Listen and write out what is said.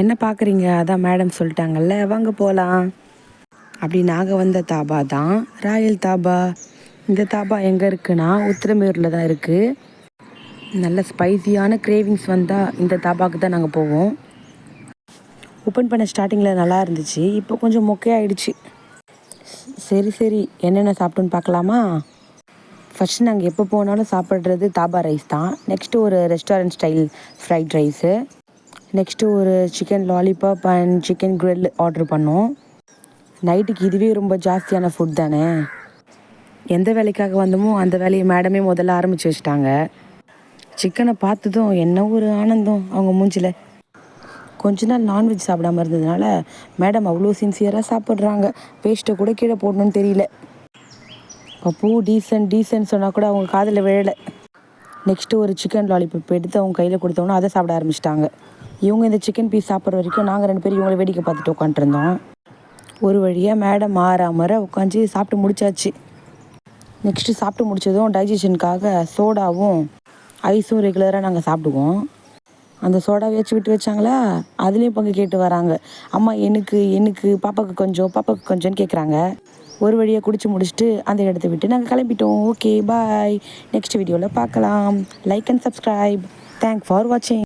என்ன பார்க்குறீங்க? அதான் மேடம் சொல்லிட்டாங்கல்ல, வாங்க போகலாம். அப்படி நாங்கள் வந்த தாபா தான் ராயல் தாபா. இந்த தாபா எங்கே இருக்குன்னா உத்திரமேரூரில் தான் இருக்குது. நல்ல ஸ்பைசியான கிரேவிங்ஸ் வந்தால் இந்த தாபாவுக்கு தான் நாங்கள் போவோம். ஓப்பன் பண்ண ஸ்டார்டிங்கில் நல்லா இருந்துச்சு, இப்போ கொஞ்சம் மொக்கையாயிடுச்சு. சரி என்னென்ன சாப்பிட்டோன்னு பார்க்கலாமா? ஃபஸ்ட்டு நாங்கள் எப்போ போனாலும் சாப்பிட்றது தாபா ரைஸ் தான். நெக்ஸ்ட்டு ஒரு restaurant style fried rice, next ஒரு chicken lollipop and chicken grill order பண்ணோம். நைட்டுக்கு இதுவே ரொம்ப ஜாஸ்தியான ஃபுட் தானே. எந்த வேலைக்காக வந்தோமோ அந்த வேலையை மேடமே முதல்ல ஆரம்பித்து வச்சுட்டாங்க. சிக்கனை பார்த்ததும் என்ன ஒரு ஆனந்தம் அவங்க மூஞ்சில். கொஞ்ச நாள் நான்வெஜ் சாப்பிடாமல் இருந்ததுனால மேடம் அவ்வளோ சின்சியராக சாப்பிட்றாங்க. பேஸ்ட்டை கூட கீழே போடணும்னு தெரியல. அப்போ டீசன்ட் சொன்னால் கூட அவங்க காதில் விழலை. நெக்ஸ்ட்டு ஒரு சிக்கன் லாலிபாப் எடுத்து அவங்க கையில் கொடுத்தோன்னா அதை சாப்பிட ஆரம்பிச்சிட்டாங்க. இவங்க இந்த சிக்கன் பீஸ் சாப்பிட்ற வரைக்கும் நாங்கள் 2 பேரும் இவங்களை வேடிக்கை பார்த்துட்டு உட்காந்துருந்தோம். ஒரு வழியாக மேடம் மாற உட்காந்து சாப்பிட்டு முடிச்சாச்சு. நெக்ஸ்ட்டு சாப்பிட்டு முடித்ததும் டைஜஷனுக்காக சோடாவும் ஐஸும் ரெகுலராக நாங்கள் சாப்பிடுவோம். அந்த சோடாவை விட்டு வச்சாங்களா, அதுலேயும் பங்கு கேட்டு வராங்க. அம்மா எனக்கு பாப்பாவுக்கு கொஞ்சம்னு கேட்குறாங்க. ஒரு வழியாக குடிச்சு முடிச்சுட்டு அந்த இடத்த விட்டு நாங்கள் கிளம்பிட்டோம். ஓகே பாய், நெக்ஸ்ட் வீடியோவில் பார்க்கலாம். Like and subscribe. Thanks for வாட்சிங்.